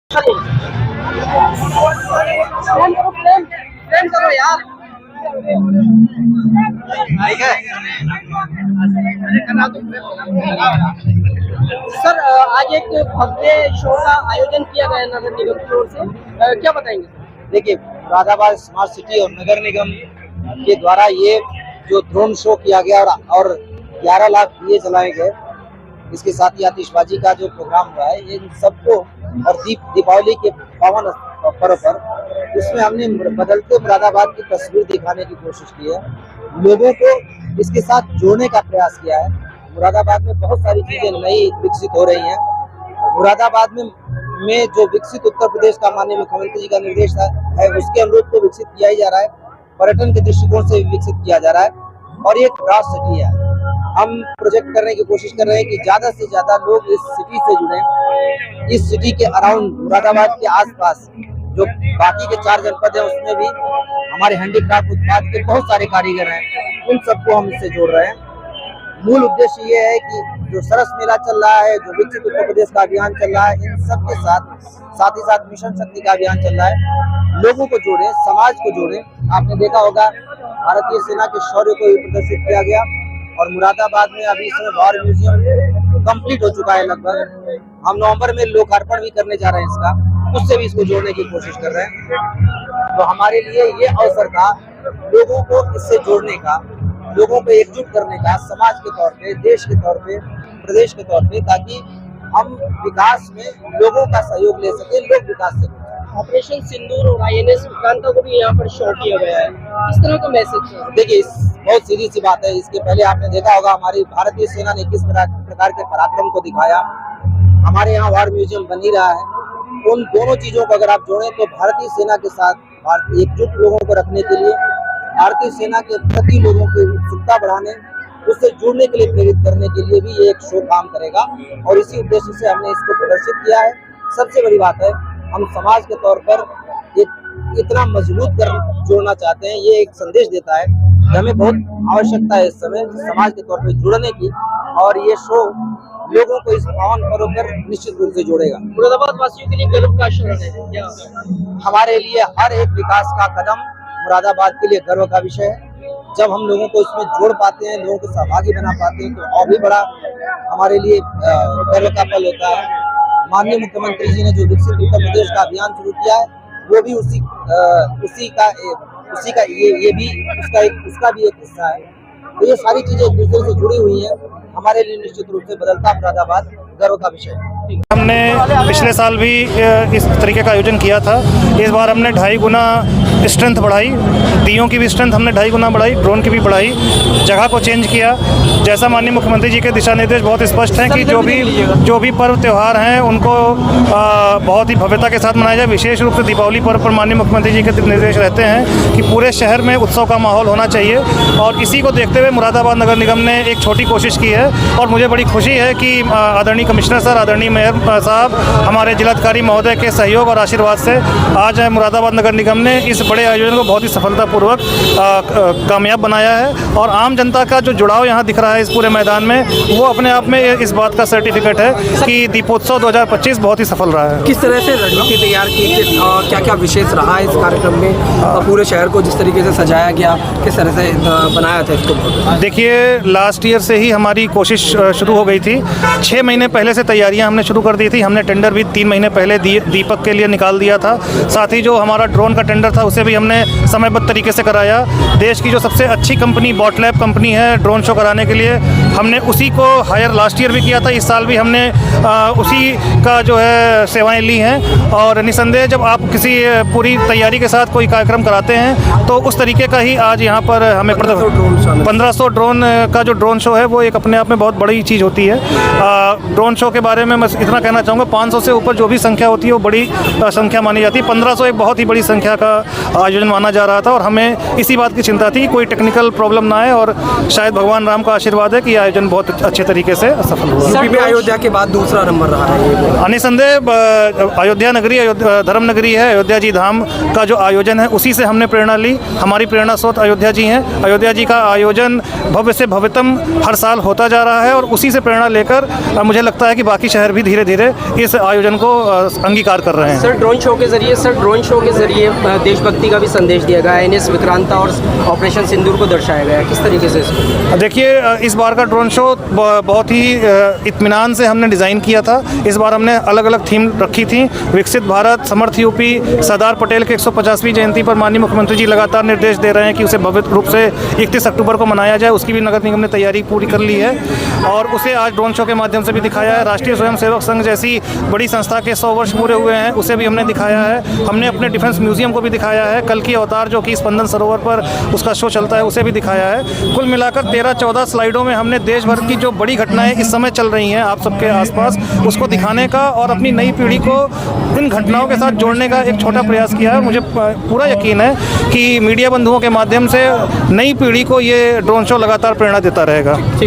प्रेम करो यार। सर आज एक भव्य शो का आयोजन किया गया नगर निगम की ओर से, क्या बताएंगे? देखिए, मुरादाबाद स्मार्ट सिटी और नगर निगम के द्वारा ये जो ड्रोन शो किया गया और 11 लाख दिए जलाए गए, इसके साथ ही आतिशबाजी का जो प्रोग्राम हुआ है, इन सबको और दीपावली के पावन पर्व पर इसमें हमने बदलते मुरादाबाद की तस्वीर दिखाने की कोशिश की है, लोगों को इसके साथ जोड़ने का प्रयास किया है। मुरादाबाद में बहुत सारी चीजें नई विकसित हो रही हैं। मुरादाबाद में जो विकसित उत्तर प्रदेश का माननीय मुख्यमंत्री जी का निर्देश है, उसके अनुरूप तो विकसित किया ही जा रहा है, पर्यटन के दृष्टिकोण से विकसित किया जा रहा है और ये ब्रॉड सिटी है। हम प्रोजेक्ट करने की कोशिश कर रहे हैं कि ज्यादा से ज्यादा लोग इस सिटी से जुड़े। इस सिटी के अराउंड मुरादाबाद के आसपास जो बाकी के 4 जनपद हैं, उसमें भी हमारे हैंडीक्राफ्ट उत्पाद के बहुत सारे कारीगर हैं, उन सबको हम इससे जोड़ रहे हैं। मूल उद्देश्य ये है कि जो सरस मेला चल रहा है, जो विकसित उत्तर प्रदेश का अभियान चल रहा है, इन सब के साथ ही साथ मिशन शक्ति का अभियान चल रहा है। लोगों को जोड़ें, समाज को जोड़ें। आपने देखा होगा भारतीय सेना के शौर्य को प्रदर्शित किया गया और मुरादाबाद में अभी इसमें वॉर म्यूजियम कंप्लीट हो चुका है लगभग। हम नवंबर में लोकार्पण भी करने जा रहे हैं इसका, उससे भी इसको जोड़ने की कोशिश कर रहे हैं। तो हमारे लिए ये अवसर था लोगों को इससे जोड़ने का, लोगों को एकजुट करने का, समाज के तौर पे, देश के तौर पे, प्रदेश के तौर पे, ताकि हम विकास में लोगों का सहयोग ले सके, लोग विकास से। ऑपरेशन सिंदूर और INS विक्रांता को भी यहाँ पर शो किया गया है, इस तरह का मैसेज। देखिए, बहुत सीधी सी बात है। इसके पहले आपने देखा होगा हमारी भारतीय सेना ने किस प्रकार के पराक्रम को दिखाया। हमारे यहाँ वॉर म्यूजियम बन ही रहा है। उन दोनों चीजों को अगर आप जोड़ें तो भारतीय सेना के साथ एकजुट लोगों को रखने के लिए, भारतीय सेना के प्रति लोगों की उत्सुकता बढ़ाने, उससे जुड़ने के लिए प्रेरित करने के लिए भी ये एक शो काम करेगा और इसी उद्देश्य से हमने इसको प्रदर्शित किया है। सबसे बड़ी बात है, हम समाज के तौर पर इतना मजबूत जोड़ना चाहते हैं। ये एक संदेश देता है कि हमें बहुत आवश्यकता है इस समय समाज के तौर पर जुड़ने की, और ये शो लोगों को इस पावन पर्व पर निश्चित रूप से जोड़ेगा। मुरादाबाद वासियों के लिए गर्व का क्षण है। हमारे लिए हर एक विकास का कदम मुरादाबाद के लिए गर्व का विषय है। जब हम लोगों को इसमें जोड़ पाते हैं, लोगों को सहभागी बना पाते हैं, तो और भी बड़ा हमारे लिए गर्व का पल होता है। माननीय मुख्यमंत्री जी ने जो विकसित उत्तर प्रदेश का अभियान शुरू किया है, वो भी उसका भी एक हिस्सा है। तो ये सारी चीजें एक दूसरे से जुड़ी हुई हैं। हमारे लिए निश्चित रूप से बदलता मुरादाबाद गर्व का विषय है। हमने पिछले साल भी इस तरीके का आयोजन किया था। इस बार हमने 2.5 गुना स्ट्रेंथ बढ़ाई, दियों की भी स्ट्रेंथ हमने 2.5 गुना बढ़ाई, ड्रोन की भी बढ़ाई, जगह को चेंज किया। जैसा माननीय मुख्यमंत्री जी के दिशा निर्देश बहुत स्पष्ट हैं कि जो भी पर्व त्यौहार हैं उनको बहुत ही भव्यता के साथ मनाया जाए। विशेष रूप से दीपावली पर्व पर माननीय मुख्यमंत्री जी के निर्देश रहते हैं कि पूरे शहर में उत्सव का माहौल होना चाहिए, और इसी को देखते हुए मुरादाबाद नगर निगम ने एक छोटी कोशिश की है। और मुझे बड़ी खुशी है कि आदरणीय कमिश्नर सर, आदरणीय मेयर साहब, हमारे जिलाधिकारी महोदय के सहयोग और आशीर्वाद से आज मुरादाबाद नगर निगम ने इस बड़े आयोजन को बहुत ही सफलतापूर्वक कामयाब बनाया है। और आम जनता का जो जुड़ाव यहाँ दिख रहा है इस पूरे मैदान में, वो अपने आप में इस बात का सर्टिफिकेट है कि दीपोत्सव 2025 बहुत ही सफल रहा है। किस तरह से रणनीति तैयार की, क्या क्या विशेष रहा है इस कार्यक्रम में, पूरे शहर को जिस तरीके से सजाया गया, किस तरह से बनाया था इसको? देखिए, लास्ट ईयर से ही हमारी कोशिश शुरू हो गई थी। 6 महीने पहले से तैयारियां हमने शुरू कर दी थी। हमने टेंडर भी 3 महीने पहले दीपक के लिए निकाल दिया था। साथ ही जो हमारा ड्रोन का टेंडर था उसे भी हमने समयबद्ध तरीके से कराया। देश की जो सबसे अच्छी कंपनी बॉटलैब कंपनी है ड्रोन शो कराने के लिए, हमने उसी को हायर लास्ट ईयर भी किया था। इस साल भी हमने उसी का जो है सेवाएं ली हैं। और निसंदेह जब आप किसी पूरी तैयारी के साथ कोई कार्यक्रम कराते हैं तो उस तरीके का ही आज यहाँ पर हमें 1500 ड्रोन का जो ड्रोन शो है वो एक अपने आप में बहुत बड़ी चीज़ होती है। ड्रोन शो के बारे में मैं इतना कहना चाहूँगा, 500 से ऊपर जो भी संख्या होती है वो बड़ी संख्या मानी जाती है। 1500 एक बहुत ही बड़ी संख्या का आयोजन माना जा रहा था और हमें इसी बात की चिंता थी कि कोई टेक्निकल प्रॉब्लम ना आए, और शायद भगवान राम का आशीर्वाद है कि यह आयोजन बहुत अच्छे तरीके से सफल हुआ। यूपी में अयोध्या के बाद दूसरा नंबर रहा है। निसंदेह अयोध्या नगरी, धर्म नगरी है, अयोध्या जी धाम का जो आयोजन है उसी से हमने प्रेरणा ली। हमारी प्रेरणा स्रोत अयोध्या जी हैं। अयोध्या जी का आयोजन भव्य से भव्यतम हर साल होता जा रहा है और उसी से प्रेरणा लेकर मुझे लगता है कि बाकी शहर भी धीरे धीरे इस आयोजन को अंगीकार कर रहे हैं। सर ड्रोन शो के जरिए देशभक्ति का भी संदेश दिया गया, NS विक्रांता और ऑपरेशन सिंदूर को दर्शाया गया है, किस तरीके से इसको? देखिए, इस बार का ड्रोन शो बहुत ही इत्मीनान से हमने डिज़ाइन किया था। इस बार हमने अलग अलग थीम रखी थी। विकसित भारत, समर्थ यूपी, सरदार पटेल के 150वीं जयंती पर माननीय मुख्यमंत्री जी लगातार निर्देश दे रहे हैं कि उसे भव्य रूप से 31 अक्टूबर को मनाया जाए। उसकी भी नगर निगम ने तैयारी पूरी कर ली है और उसे आज ड्रोन शो के माध्यम से भी दिखाया है। राष्ट्रीय स्वयंसेवक संघ जैसी बड़ी संस्था के 100 वर्ष पूरे हुए हैं, उसे भी हमने दिखाया है। हमने अपने डिफेंस म्यूजियम को भी दिखाया है। कल की अवतार जो कि स्पंदन सरोवर पर उसका शो चलता है, उसे भी दिखाया है। कुल मिलाकर 13-14 स्लाइडों में हमने देश भर की जो बड़ी घटनाएं इस समय चल रही हैं आप सबके आसपास, उसको दिखाने का और अपनी नई पीढ़ी को इन घटनाओं के साथ जोड़ने का एक छोटा प्रयास किया है। मुझे पूरा यकीन है कि मीडिया बंधुओं के माध्यम से नई पीढ़ी को ये ड्रोन शो लगातार प्रेरणा देता रहेगा। ठीक है।